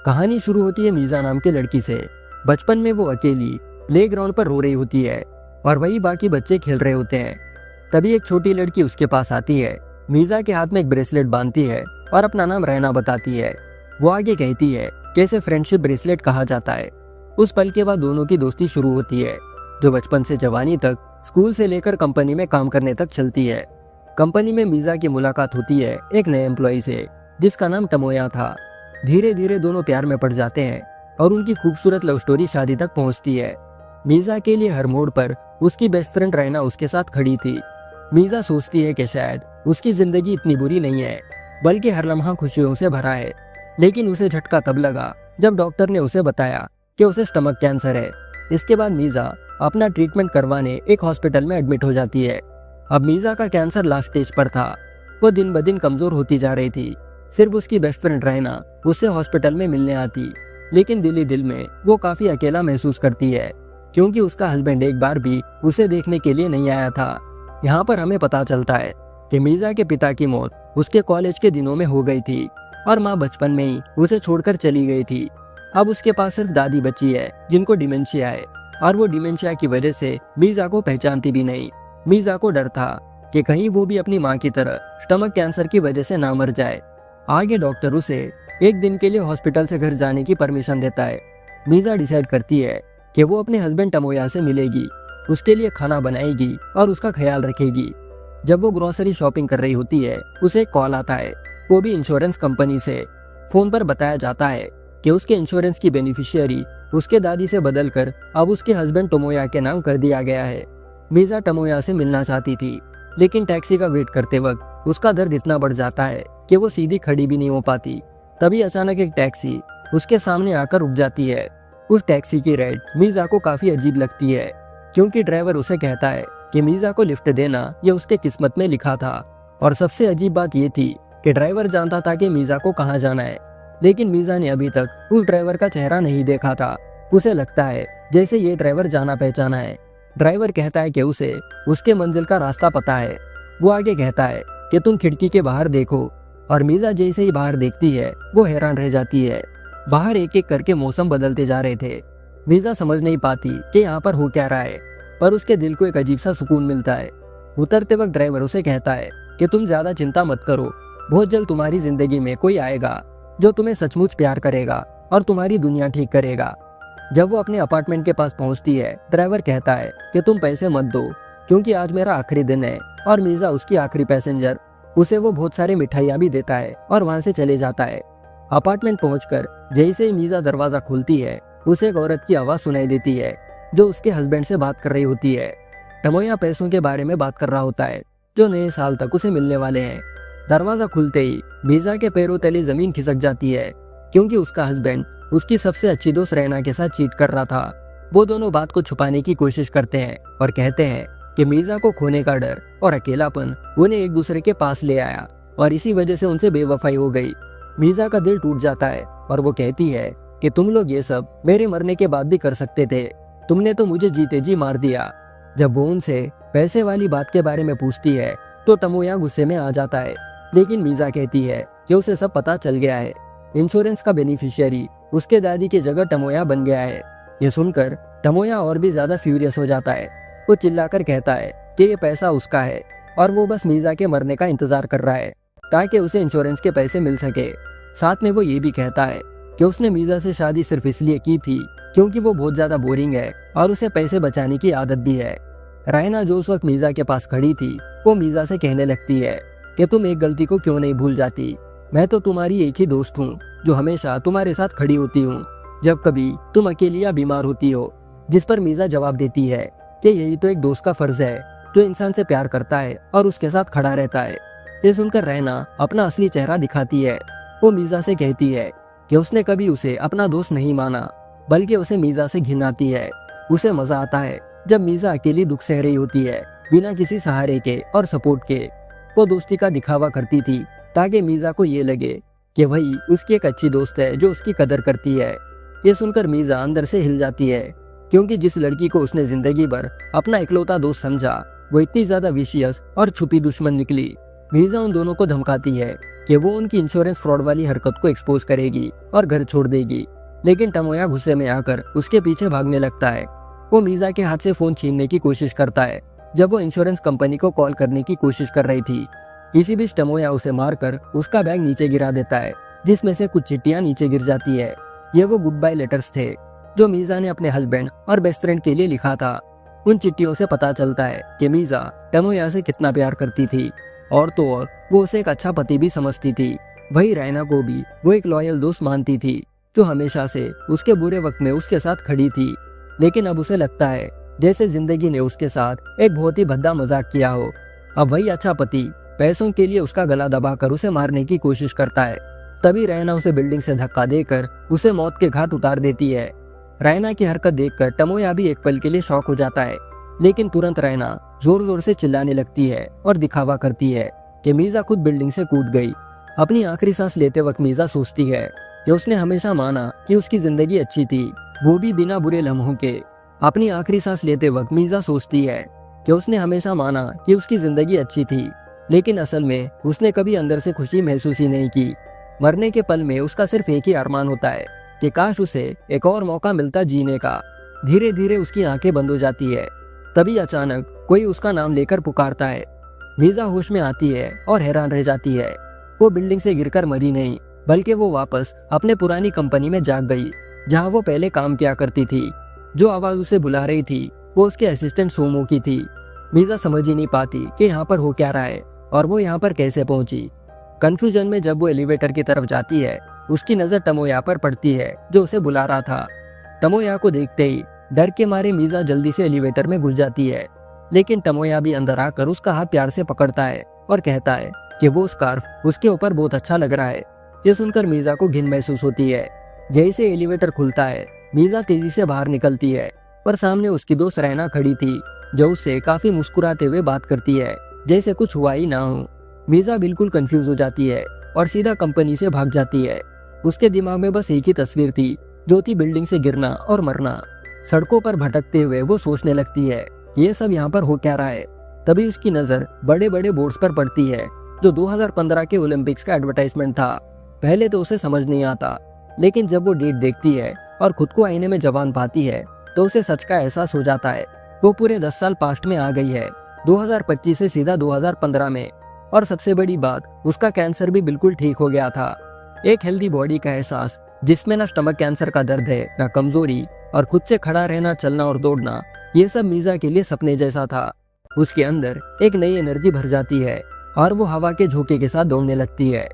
कहानी शुरू होती है मीजा नाम के लड़की से। बचपन में वो अकेली प्लेग्राउंड पर रो रही होती है और वही बाकी बच्चे खेल रहे होते हैं। तभी एक छोटी लड़की उसके पास आती है, मीजा के हाथ में एक ब्रेसलेट बांधती है और अपना नाम रैना बताती है। वो आगे कहती है कि इसे फ्रेंडशिप ब्रेसलेट कहा जाता है। उस पल के बाद दोनों की दोस्ती शुरू होती है, जो बचपन से जवानी तक, स्कूल से लेकर कंपनी में काम करने तक चलती है। कंपनी में मीजा की मुलाकात होती है एक नए एम्प्लॉय से, जिसका नाम टमोया था। धीरे धीरे दोनों प्यार में पड़ जाते हैं और उनकी खूबसूरत लव स्टोरी शादी तक पहुंचती है। मीजा के लिए हर मोड़ पर उसकी बेस्ट फ्रेंड रैना उसके साथ खड़ी थी। मीजा सोचती है कि शायद उसकी जिंदगी इतनी बुरी नहीं है, बल्कि हर लम्हा खुशियों से भरा है। लेकिन उसे झटका तब लगा जब डॉक्टर ने उसे बताया कि उसे स्टमक कैंसर है। इसके बाद मीजा अपना ट्रीटमेंट करवाने एक हॉस्पिटल में एडमिट हो जाती है। अब मीजा का कैंसर लास्ट स्टेज पर था। वो दिन ब दिन कमजोर होती जा रही थी। सिर्फ उसकी बेस्ट फ्रेंड रैना उससे हॉस्पिटल में मिलने आती, लेकिन दिल ही दिल में वो काफी अकेला महसूस करती है, क्योंकि उसका हस्बैंड एक बार भी उसे देखने के लिए नहीं आया था। यहाँ पर हमें पता चलता है कि मीजा के पिता की मौत उसके कॉलेज के दिनों में हो गई थी और माँ बचपन में ही उसे छोड़कर चली गई थी। अब उसके पास सिर्फ दादी बची है, जिनको डिमेंशिया है, और वो डिमेंशिया की वजह से मीजा को पहचानती भी नहीं। मीजा को डर था कि कहीं वो भी अपनी माँ की तरह स्टमक कैंसर की वजह से ना मर जाए। आगे डॉक्टर उसे एक दिन के लिए हॉस्पिटल से घर जाने की परमिशन देता है। मीजा डिसाइड करती है कि वो अपने हस्बैंड टमोया से मिलेगी, उसके लिए खाना बनाएगी और उसका ख्याल रखेगी। जब वो ग्रोसरी शॉपिंग कर रही होती है, उसे एक कॉल आता है, वो भी इंश्योरेंस कंपनी से। फोन पर बताया जाता है कि उसके इंश्योरेंस की बेनिफिशियरी उसके दादी से बदलकर अब उसके हस्बैंड टमोया के नाम कर दिया गया है। मीजा टमोया से मिलना चाहती थी, लेकिन टैक्सी का वेट करते वक्त उसका दर्द इतना बढ़ जाता है कि वो सीधी खड़ी भी नहीं हो पाती। तभी अचानक एक टैक्सी उसके सामने आकर रुक जाती है। उस टैक्सी की राइड मीजा को काफी अजीब लगती है, क्योंकि ड्राइवर उसे कहता है कि मीजा को लिफ्ट देना ये उसके किस्मत में लिखा था। और सबसे अजीब बात ये थी कि ड्राइवर जानता था कि मीजा को कहाँ जाना है, लेकिन मीजा ने अभी तक उस ड्राइवर का चेहरा नहीं देखा था। उसे लगता है जैसे ये ड्राइवर जाना पहचाना है। ड्राइवर कहता है कि उसे उसके मंजिल का रास्ता पता है। वो आगे कहता है कि तुम खिड़की के बाहर देखो, और मीजा जैसे ही बाहर देखती है वो हैरान रह जाती है। बाहर एक एक करके मौसम बदलते जा रहे थे। मीजा समझ नहीं पाती कि यहाँ पर हो क्या रहा है, पर उसके दिल को एक अजीब सा सुकून मिलता है। उतरते वक्त ड्राइवर उसे कहता है कि तुम ज्यादा चिंता मत करो, बहुत जल्द तुम्हारी जिंदगी में कोई आएगा जो तुम्हें सचमुच प्यार करेगा और तुम्हारी दुनिया ठीक करेगा। जब वो अपने अपार्टमेंट के पास पहुंचती है, ड्राइवर कहता है कि तुम पैसे मत दो, क्योंकि आज मेरा आखिरी दिन है। और मीजा उसकी आखिरी पैसेंजर। उसे वो बहुत सारी मिठाइयाँ भी देता है और वहाँ से चले जाता है। अपार्टमेंट पहुंचकर जैसे ही मीजा दरवाजा खोलती है, उसे एक औरत की आवाज सुनाई देती है, जो उसके हस्बैंड से बात कर रही होती है। टमोया पैसों के बारे में बात कर रहा होता है, जो नए साल तक उसे मिलने वाले हैं। दरवाजा खुलते ही मीजा के पैरों तले जमीन खिसक जाती है, क्योंकि उसका हस्बैंड उसकी सबसे अच्छी दोस्त रैना के साथ चीट कर रहा था। वो दोनों बात को छुपाने की कोशिश करते हैं और कहते हैं कि मीजा को खोने का डर और अकेलापन उन्हें एक दूसरे के पास ले आया, और इसी वजह से उनसे बेवफाई हो गई। मीजा का दिल टूट जाता है और वो कहती है कि तुम लोग ये सब मेरे मरने के बाद भी कर सकते थे, तुमने तो मुझे जीते जी मार दिया। जब वो उनसे पैसे वाली बात के बारे में पूछती है, तो टमोया गुस्से में आ जाता है, लेकिन मीजा कहती है कि उसे सब पता चल गया है। इंश्योरेंस का बेनिफिशियरी उसके दादी की जगह टमोया बन गया है। ये सुनकर टमोया और भी ज्यादा फ्यूरियस हो जाता है। वो चिल्लाकर कहता है कि ये पैसा उसका है और वो बस मीजा के मरने का इंतजार कर रहा है, ताकि उसे इंश्योरेंस के पैसे मिल सके। साथ में वो ये भी कहता है कि उसने मीजा से शादी सिर्फ इसलिए की थी क्योंकि वो बहुत ज्यादा बोरिंग है और उसे पैसे बचाने की आदत भी है। रायना जो उस वक्त मीजा के पास खड़ी थी, वो मीजा से कहने लगती है कि तुम एक गलती को क्यों नहीं भूल जाती। मैं तो तुम्हारी एक ही दोस्त हूँ, जो हमेशा तुम्हारे साथ खड़ी होती हूँ जब कभी तुम अकेली या बीमार होती हो। जिस पर मीजा जवाब देती है कि यही तो एक दोस्त का फर्ज है, जो इंसान से प्यार करता है और उसके साथ खड़ा रहता है। ये सुनकर रैना अपना असली चेहरा दिखाती है। वो मीजा से कहती है कि उसने कभी उसे अपना दोस्त नहीं माना, बल्कि उसे मीजा से घिन आती है। उसे मजा आता है जब मीजा अकेली दुख सह रही होती है, बिना किसी सहारे के और सपोर्ट के। वो दोस्ती का दिखावा करती थी ताकि मीजा को ये लगे कि वही उसकी एक अच्छी दोस्त है जो उसकी कदर करती है। ये सुनकर मीजा अंदर से हिल जाती है, क्योंकि जिस लड़की को उसने जिंदगी भर अपना इकलौता दोस्त समझा, वो इतनी ज्यादा विशियस और छुपी दुश्मन निकली। मीजा उन दोनों को धमकाती है कि वो उनकी इंश्योरेंस फ्रॉड वाली हरकत को एक्सपोज करेगी और घर छोड़ देगी, लेकिन टमोया गुस्से में आकर उसके पीछे भागने लगता है। वो मीजा के हाथ से फोन छीनने की कोशिश करता है जब वो इंश्योरेंस कंपनी को कॉल करने की कोशिश कर रही थी। इसी बीच टमोया उसे मारकर उसका बैग नीचे गिरा देता है, जिसमें से कुछ चिट्ठियां नीचे गिर जाती है। ये वो गुड बाय लेटर्स थे जो मीजा ने अपने हस्बैंड और बेस्ट फ्रेंड के लिए लिखा था। उन चिट्ठियों से पता चलता है कि मीजा टमोया से कितना प्यार करती थी, और तो और वो उसे एक अच्छा पति भी समझती थी। वही रैना को भी वो एक लॉयल दोस्त मानती थी जो हमेशा से उसके बुरे वक्त में उसके साथ खड़ी थी। लेकिन अब उसे लगता है जैसे जिंदगी ने उसके साथ एक बहुत ही भद्दा मजाक किया हो। अब वही अच्छा पति पैसों के लिए उसका गला दबाकर उसे मारने की कोशिश करता है। तभी रैना उसे बिल्डिंग से धक्का देकर उसे मौत के घाट उतार देती है। रैना की हरकत देखकर टमोया भी एक पल के लिए शॉक हो जाता है, लेकिन तुरंत रैना जोर जोर से चिल्लाने लगती है और दिखावा करती है कि मीजा खुद बिल्डिंग से कूद गई। अपनी आखिरी सांस लेते वक्त मीजा सोचती है कि उसने हमेशा माना कि उसकी जिंदगी अच्छी थी, वो भी बिना बुरे लम्हों के। अपनी आखिरी सांस लेते वक्त मीजा सोचती है कि उसने हमेशा माना कि उसकी जिंदगी अच्छी थी, लेकिन असल में उसने कभी अंदर से खुशी महसूस ही नहीं की। मरने के पल में उसका सिर्फ एक ही अरमान होता है कि काश उसे एक और मौका मिलता जीने का। धीरे धीरे उसकी आंखें बंद हो जाती है। तभी अचानक कोई उसका नाम लेकर पुकारता है। मीजा होश में आती है और हैरान रह जाती है। वो बिल्डिंग से गिरकर मरी नहीं, बल्कि वो वापस अपने पुरानी कंपनी में जाग गई जहाँ वो पहले काम किया करती थी। जो आवाज उसे बुला रही थी वो उसके असिस्टेंट सोमो की थी। मीजा समझ ही नहीं पाती कि यहाँ पर हो क्या रहा है और वो यहाँ पर कैसे पहुंची। कंफ्यूजन में जब वो एलिवेटर की तरफ जाती है, उसकी नजर टमोया पर पड़ती है जो उसे बुला रहा था। टमोया को देखते ही डर के मारे मीजा जल्दी से एलिवेटर में घुस जाती है, लेकिन टमोया भी अंदर आकर उसका हाथ प्यार से पकड़ता है और कहता है कि वो स्कार्फ उसके ऊपर बहुत अच्छा लग रहा है। ये सुनकर मीजा को घिन महसूस होती है। जैसे एलिवेटर खुलता है, मीजा तेजी से बाहर निकलती है, पर सामने उसकी दोस्त रैना खड़ी थी जो उससे काफी मुस्कुराते हुए बात करती है जैसे कुछ हुआ ही ना हो। मीजा बिल्कुल कंफ्यूज हो जाती है और सीधा कंपनी से भाग जाती है। उसके दिमाग में बस एक ही तस्वीर थी, जो थी बिल्डिंग से गिरना और मरना। सड़कों पर भटकते हुए वो सोचने लगती है ये सब यहाँ पर हो क्या रहा है। तभी उसकी नजर बड़े बड़े बोर्ड्स पर पड़ती है जो 2015 के ओलंपिक्स का एडवर्टाइजमेंट था। पहले तो उसे समझ नहीं आता, लेकिन जब वो डेट देखती है और खुद को आईने में जवान पाती है तो उसे सच का एहसास हो जाता है। वो पूरे 10 साल पास्ट में आ गई है, 2025 से सीधा 2015 में। और सबसे बड़ी बात, उसका कैंसर भी बिल्कुल ठीक हो गया था। एक हेल्दी बॉडी का एहसास जिसमें ना स्टमक कैंसर का दर्द है, ना कमजोरी, और खुद से खड़ा रहना, चलना और दौड़ना, ये सब मीजा के लिए सपने जैसा था। उसके अंदर एक नई एनर्जी भर जाती है और वो हवा के झोंके के साथ दौड़ने लगती है।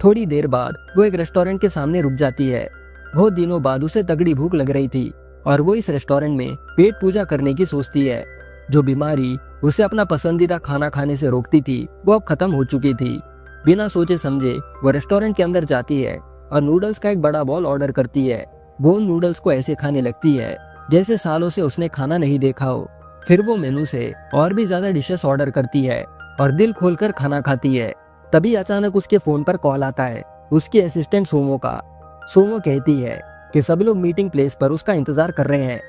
थोड़ी देर बाद वो एक रेस्टोरेंट के सामने रुक जाती है। बहुत दिनों बाद उसे तगड़ी भूख लग रही थी और वो इस रेस्टोरेंट में पेट पूजा करने की सोचती है। जो बीमारी उसे अपना पसंदीदा खाना खाने से रोकती थी वो अब खत्म हो चुकी थी। बिना सोचे समझे वो रेस्टोरेंट के अंदर जाती है और नूडल्स का एक बड़ा बॉल ऑर्डर करती है। वो उन नूडल्स को ऐसे खाने लगती है जैसे सालों से उसने खाना नहीं देखा हो। फिर वो मेनू से और भी ज्यादा डिशेस ऑर्डर करती है और दिल खोलकर खाना खाती है। तभी अचानक उसके फोन पर कॉल आता है उसकी असिस्टेंट सोमो का। सोमो कहती है कि सब लोग मीटिंग प्लेस पर उसका इंतजार कर रहे हैं।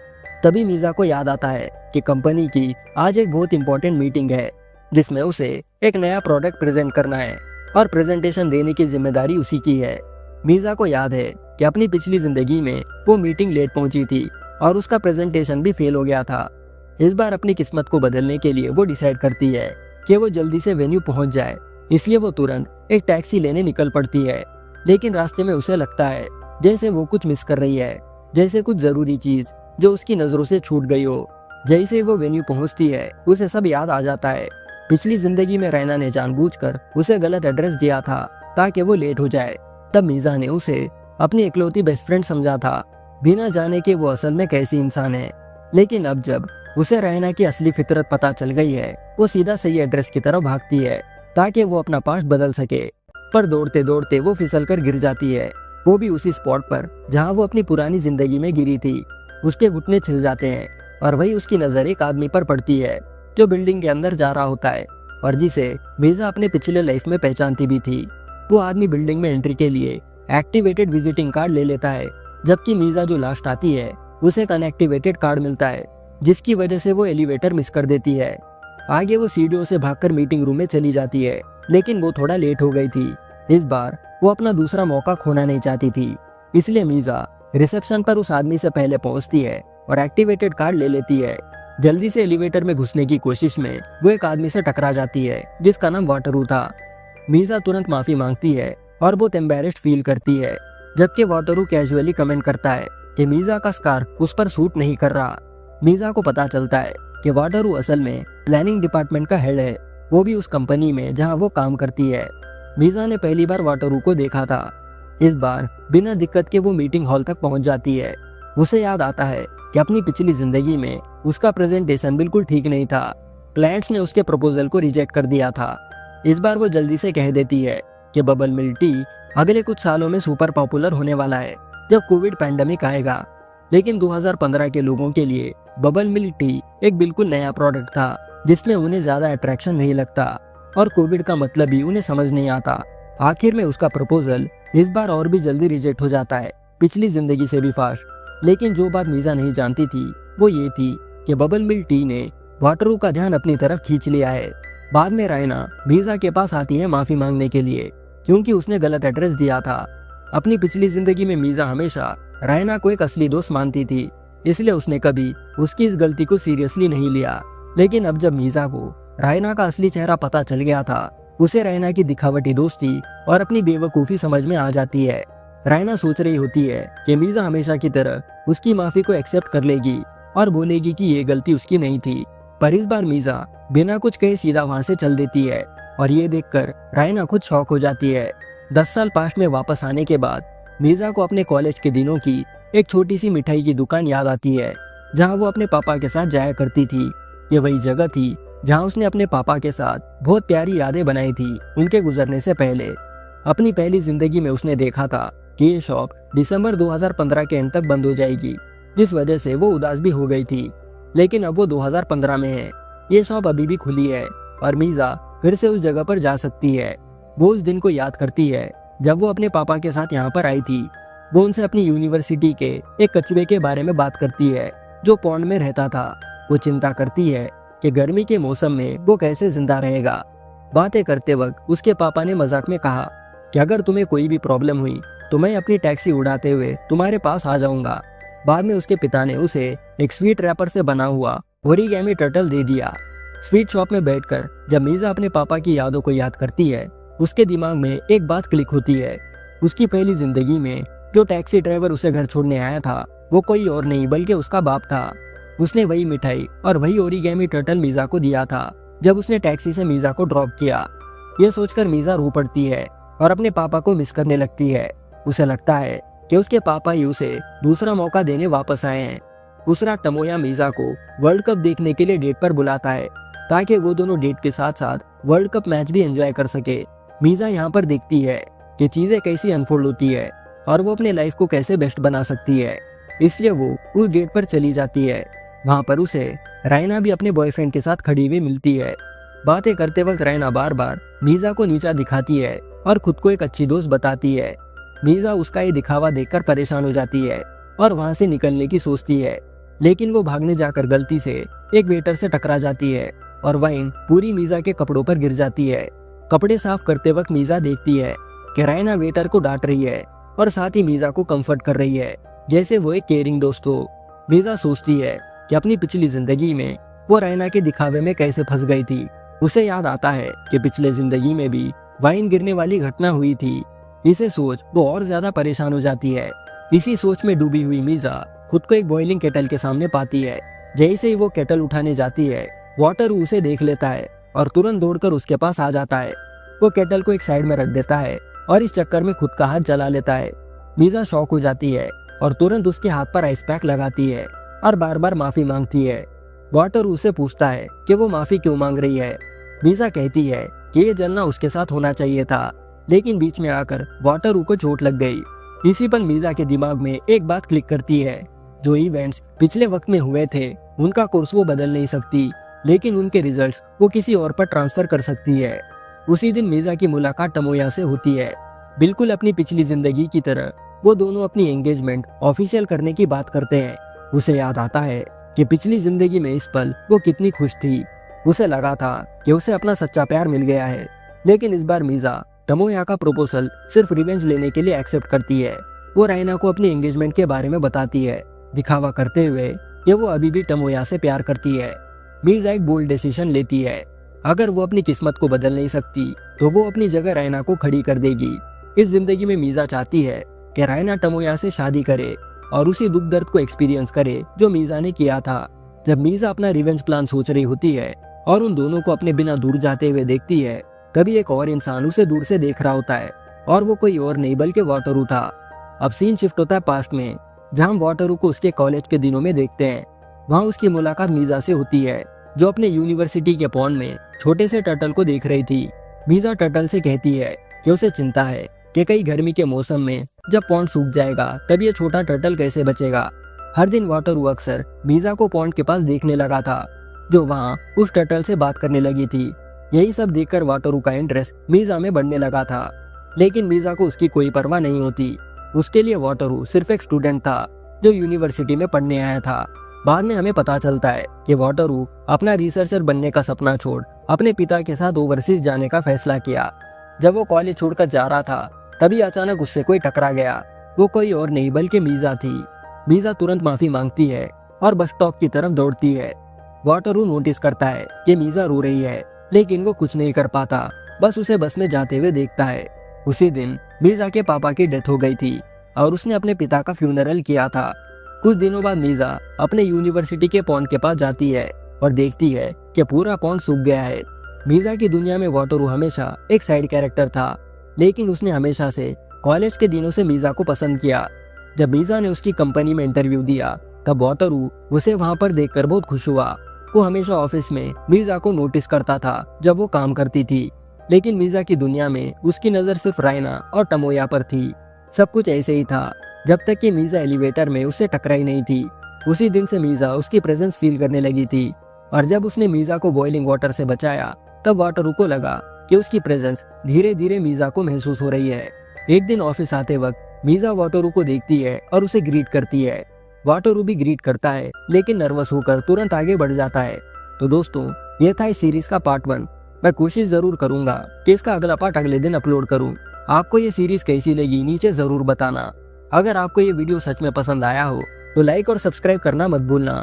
तभी मीजा को याद आता है कि कंपनी की आज एक बहुत इंपॉर्टेंट मीटिंग है जिसमें उसे एक नया प्रोडक्ट प्रेजेंट करना है और प्रेजेंटेशन देने की जिम्मेदारी उसी की है। मीजा को याद है कि अपनी पिछली जिंदगी में वो मीटिंग लेट पहुंची थी और उसका प्रेजेंटेशन भी फेल हो गया था। इस बार अपनी किस्मत को बदलने के लिए वो डिसाइड करती है कि वो जल्दी से वेन्यू पहुंच जाए, इसलिए वो तुरंत एक टैक्सी लेने निकल पड़ती है। लेकिन रास्ते में उसे लगता है जैसे वो कुछ मिस कर रही है, जैसे कुछ जरूरी चीज जो उसकी नजरों से छूट गई हो। जैसे वो वेन्यू पहुंचती है उसे सब याद आ जाता है। पिछली जिंदगी में रैना ने जानबूझकर उसे गलत एड्रेस दिया था ताकि वो लेट हो जाए। तब मीजा ने उसे अपनी इकलौती बेस्ट फ्रेंड समझा था, बिना जाने के वो असल में कैसी इंसान है। लेकिन अब जब उसे रैना की असली फितरत पता चल गई है, वो सीधा सही एड्रेस की तरफ भागती है ताकि वो अपना पास्ट बदल सके। पर दौड़ते दौड़ते वो फिसल कर गिर जाती है, वो भी उसी स्पॉट पर जहाँ वो अपनी पुरानी जिंदगी में गिरी थी। उसके घुटने छिल जाते हैं और वही उसकी नजर एक आदमी पर पड़ती है जो बिल्डिंग के अंदर जा रहा होता है और जिसे मीजा अपने पिछले लाइफ में पहचानती भी थी। वो आदमी बिल्डिंग में एंट्री के लिए एक्टिवेटेड विजिटिंग कार्ड ले लेता है, जबकि मीजा जो लास्ट आती है उसे एक अनएक्टिवेटेड कार्ड मिलता है, जिसकी वजह से वो एलिवेटर मिस कर देती है। आगे वो सीढ़ियों से भागकर मीटिंग रूम में चली जाती है, लेकिन वो थोड़ा लेट हो गई थी। इस बार वो अपना दूसरा मौका खोना नहीं चाहती थी, इसलिए मीजा रिसेप्शन पर उस आदमी से पहले पहुंचती है और एक्टिवेटेड कार्ड ले लेती है। जल्दी से एलिवेटर में घुसने की कोशिश में वो एक आदमी से टकरा जाती है जिसका नाम वाटरू था। मीजा तुरंत माफी मांगती है और बहुत एम्बैरेस्ड फील करती है, जबकि वाटरू कैजुअली कमेंट करता है कि मीजा का स्कार्फ उस पर सूट नहीं कर रहा। मीजा को पता चलता है कि वाटरू असल में प्लानिंग डिपार्टमेंट का हेड है, वो भी उस कंपनी में जहां वो काम करती है। मीजा ने पहली बार वाटरू को देखा था। इस बार बिना दिक्कत के वो मीटिंग हॉल तक पहुंच जाती है। उसे याद आता है कि अपनी पिछली जिंदगी में उसका प्रेजेंटेशन बिल्कुल ठीक नहीं था। क्लाइंट्स ने उसके प्रपोजल को रिजेक्ट कर दिया था। इस बार वो जल्दी से कह देती है कि बबल मिल्क टी अगले कुछ सालों में सुपर पॉपुलर होने वाला है जब कोविड पैंडेमिक आएगा। लेकिन 2015 के लोगों के लिए बबल मिल्क टी एक बिल्कुल नया प्रोडक्ट था जिसमें उन्हें ज्यादा अट्रैक्शन नहीं लगता और कोविड का मतलब भी उन्हें समझ नहीं आता। आखिर में उसका प्रपोजल इस बार और भी जल्दी रिजेक्ट हो जाता है, पिछली जिंदगी से भी फास्ट। लेकिन जो बात मीजा नहीं जानती थी वो ये थी कि बबल मिल्क टी ने वाटरू का ध्यान अपनी तरफ खींच लिया है। बाद में रायना मीजा के पास आती है माफी मांगने के लिए, क्योंकि उसने गलत एड्रेस दिया था। अपनी पिछली जिंदगी में मीजा हमेशा रायना को एक असली दोस्त मानती थी, इसलिए उसने कभी उसकी इस गलती को सीरियसली नहीं लिया। लेकिन अब जब मीजा को रायना का असली चेहरा पता चल गया था, उसे रायना की दिखावटी दोस्ती और अपनी बेवकूफी समझ में आ जाती है। रायना सोच रही होती है कि मीजा हमेशा की तरह उसकी माफी को एक्सेप्ट कर लेगी और बोलेगी कि ये गलती उसकी नहीं थी। पर इस बार मीजा बिना कुछ कहे सीधा वहां से चल देती है और ये देखकर रायना खुद शॉक हो जाती है। 10 साल पास्ट में वापस आने के बाद मीजा को अपने कॉलेज के दिनों की एक छोटी सी मिठाई की दुकान याद आती है जहां वो अपने पापा के साथ जाया करती थी। ये वही जगह थी जहां उसने अपने पापा के साथ बहुत प्यारी यादें बनाई थी उनके गुजरने से पहले। अपनी पहली जिंदगी में उसने देखा था कि ये शॉप दिसंबर 2015 के एंड तक बंद हो जाएगी, जिस वजह से वो उदास भी हो गई थी। लेकिन अब वो 2015 में है, ये शॉप अभी भी खुली है और मीजा फिर से उस जगह पर जा सकती है। वो उस दिन को याद करती है जब वो अपने पापा के साथ यहाँ पर आई थी। वो उनसे अपनी यूनिवर्सिटी के एक कछुए के बारे में बात करती है जो पॉन्ड में रहता था। वो चिंता करती है कि गर्मी के मौसम में वो कैसे जिंदा रहेगा। बातें करते वक्त उसके पापा ने मजाक में कहा कि अगर तुम्हें कोई भी प्रॉब्लम हुई तो मैं अपनी टैक्सी उड़ाते हुए तुम्हारे पास आ जाऊंगा। बाद में उसके पिता ने उसे एक स्वीट रैपर से बना हुआ ओरिगेमी टर्टल दे दिया। स्वीट शॉप में बैठकर जब मीजा अपने पापा की यादों को याद करती है, उसके दिमाग में एक बात क्लिक होती है। उसकी पहली जिंदगी में जो टैक्सी ड्राइवर उसे घर छोड़ने आया था वो कोई और नहीं बल्कि उसका बाप था। उसने वही मिठाई और वही ओरिगेमी टर्टल मीजा को दिया था जब उसने टैक्सी से मीजा को ड्रॉप किया। ये सोचकर मीजा रो पड़ती है और अपने पापा को मिस करने लगती है। उसे लगता है कि उसके पापा ही उसे दूसरा मौका देने वापस आए हैं। दूसरा टमोया मीजा को वर्ल्ड कप देखने के लिए डेट पर बुलाता है ताकि वो दोनों डेट के साथ साथ वर्ल्ड कप मैच भी एंजॉय कर सके। मीजा यहाँ पर देखती है कि चीजें कैसी अनफोल्ड होती है और वो अपने लाइफ को कैसे बेस्ट बना सकती है, इसलिए वो उस डेट पर चली जाती है। वहाँ पर उसे रायना भी अपने बॉयफ्रेंड के साथ खड़ी हुई मिलती है। बातें करते वक्त रायना बार बार मीजा को नीचा दिखाती है और खुद को एक अच्छी दोस्त बताती है। मीजा उसका ये दिखावा देखकर परेशान हो जाती है और वहाँ से निकलने की सोचती है, लेकिन वो भागने जाकर गलती से एक वेटर से टकरा जाती है और वाइन पूरी मीजा के कपड़ों पर गिर जाती है। कपड़े साफ करते वक्त मीजा देखती है कि रायना वेटर को डांट रही है और साथ ही मीजा को कंफर्ट कर रही है जैसे वो एक केयरिंग दोस्त हो। मीजा सोचती है कि अपनी पिछली जिंदगी में वो रायना के दिखावे में कैसे फंस गई थी। उसे याद आता है कि पिछले जिंदगी में भी वाइन गिरने वाली घटना हुई थी। इसे सोच वो और ज्यादा परेशान हो जाती है। इसी सोच में डूबी हुई मीजा खुद को एक बॉइलिंग केटल के सामने पाती है। जैसे ही वो केटल उठाने जाती है, वाटर उसे देख लेता है और तुरंत दौड़कर उसके पास आ जाता है। वो केटल को एक साइड में रख देता है और इस चक्कर में खुद का हाथ जला लेता है। मीजा शॉक हो जाती है और तुरंत उसके हाथ पर आइस पैक लगाती है और बार बार माफी मांगती है। वाटर उसे पूछता है कि वो माफी क्यों मांग रही है। मीजा कहती है कि ये जलना उसके साथ होना चाहिए था, लेकिन बीच में आकर वाटर को चोट लग गई। इसी पर मीजा के दिमाग में एक बात क्लिक करती है, जो इवेंट्स पिछले वक्त में हुए थे उनका कोर्स वो बदल नहीं सकती, लेकिन उनके रिजल्ट्स वो किसी और पर ट्रांसफर कर सकती है। उसी दिन मीजा की मुलाकात टमोया से होती है। बिल्कुल अपनी पिछली जिंदगी की तरह वो दोनों अपनी एंगेजमेंट ऑफिशियल करने की बात करते हैं। उसे याद आता है कि पिछली जिंदगी में इस पल वो कितनी खुश थी। उसे लगा था कि उसे अपना सच्चा प्यार मिल गया है, लेकिन इस बार मीजा टमोया का प्रपोजल सिर्फ रिवेंज लेने के लिए एक्सेप्ट करती है। वो रायना को अपनी एंगेजमेंट के बारे में बताती है, दिखावा करते हुए कि वो अभी भी टमोया से प्यार करती है। मीजा एक बोल्ड डिसीजन लेती है। अगर वो अपनी किस्मत को बदल नहीं सकती तो वो अपनी जगह रायना को खड़ी कर देगी। इस जिंदगी में मीजा चाहती है कि रायना टमोया से शादी करे और उसी दुख दर्द को एक्सपीरियंस करे जो मीजा ने किया था। जब मीजा अपना रिवेंज प्लान सोच रही होती है और उन दोनों को अपने बिना दूर जाते हुए देखती है, तभी एक और इंसान उसे दूर से देख रहा होता है और वो कोई और नहीं बल्कि वाटरू था। अब सीन शिफ्ट होता है पास्ट में, जहाँ हम वाटरू को उसके कॉलेज के दिनों में देखते हैं। वहाँ उसकी मुलाकात मीजा से होती है, जो अपने यूनिवर्सिटी के पॉन्ड में छोटे से टर्टल को देख रही थी। मीजा टर्टल से कहती है कि उसे चिंता है कि कई गर्मी के मौसम में जब पॉन्ड सूख जाएगा तब ये छोटा टर्टल कैसे बचेगा। हर दिन वाटरू अक्सर मीजा को पॉन्ड के पास देखने लगा था, जो वहाँ उस टर्टल से बात करने लगी थी। यही सब देखकर वाटरू का इंटरेस्ट मीजा में बढ़ने लगा था, लेकिन मीजा को उसकी कोई परवाह नहीं होती। उसके लिए वाटरू सिर्फ एक स्टूडेंट था जो यूनिवर्सिटी में पढ़ने आया था। बाद में हमें पता चलता है कि वाटरू अपना रिसर्चर बनने का सपना छोड़ अपने पिता के साथ ओवरसीज जाने का फैसला किया। जब वो कॉलेज छोड़कर जा रहा था तभी अचानक उससे कोई टकरा गया। वो कोई और नहीं बल्कि मीजा थी। मीजा तुरंत माफी मांगती है और बस स्टॉप की तरफ दौड़ती है। वाटरू नोटिस करता है कि मीजा रो रही है, लेकिन वो कुछ नहीं कर पाता, बस उसे बस में जाते हुए देखता है। उसी दिन मीजा के पापा की डेथ हो गई थी और उसने अपने पिता का फ्यूनरल किया था। कुछ दिनों बाद मीजा अपने यूनिवर्सिटी के पॉन्ड के पास जाती है और देखती है कि पूरा पॉन्ड सूख गया है। मीजा की दुनिया में वाटरू हमेशा एक साइड कैरेक्टर था, लेकिन उसने हमेशा से कॉलेज के दिनों से मीजा को पसंद किया। जब मीजा ने उसकी कंपनी में इंटरव्यू दिया तब वाटरू उसे वहां पर देखकर बहुत खुश हुआ। वो हमेशा ऑफिस में मीजा को नोटिस करता था जब वो काम करती थी, लेकिन मीजा की दुनिया में उसकी नजर सिर्फ रायना और टमोया पर थी। सब कुछ ऐसे ही था जब तक कि मीजा एलिवेटर में उससे टकराई नहीं थी। उसी दिन से मीजा उसकी प्रेजेंस फील करने लगी थी, और जब उसने मीजा को बॉइलिंग वाटर से बचाया तब वाटरू को लगा कि उसकी प्रेजेंस धीरे धीरे मीजा को महसूस हो रही है। एक दिन ऑफिस आते वक्त मीजा वाटरू को देखती है और उसे ग्रीट करती है। वाटरू भी ग्रीट करता है, लेकिन नर्वस होकर तुरंत आगे बढ़ जाता है। तो दोस्तों, ये था इस सीरीज का पार्ट 1। मैं कोशिश जरूर करूंगा कि इसका अगला पार्ट अगले दिन अपलोड करूं। आपको ये सीरीज कैसी लगी नीचे जरूर बताना। अगर आपको ये वीडियो सच में पसंद आया हो तो लाइक और सब्सक्राइब करना मत भूलना।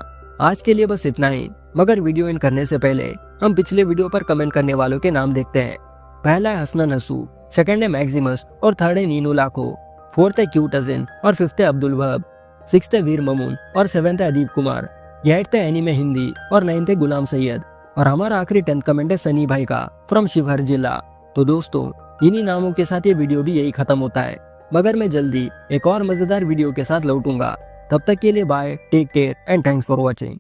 आज के लिए बस इतना ही, मगर वीडियो एंड करने से पहले हम पिछले वीडियो पर कमेंट करने वालों के नाम देखते हैं। पहला है हसनन हसू, सेकंड है मैक्सिमस और थर्ड है नीनू लाखो, फोर्थ है क्यूट अजिन और फिफ्थ है अब्दुल वहब, सिक्स्थ है वीर ममून और सेवेंथ है अदीब कुमार, एट्थ है एनिमे हिंदी और नाइन्थ है गुलाम सैयद, और हमारा आखिरी 10th कमेंट है सनी भाई का फ्रॉम शिवहर जिला। तो दोस्तों, इन्हीं नामों के साथ ये वीडियो भी यही खत्म होता है, मगर मैं जल्दी एक और मजेदार वीडियो के साथ लौटूंगा। तब तक के लिए bye, take care and thanks for watching.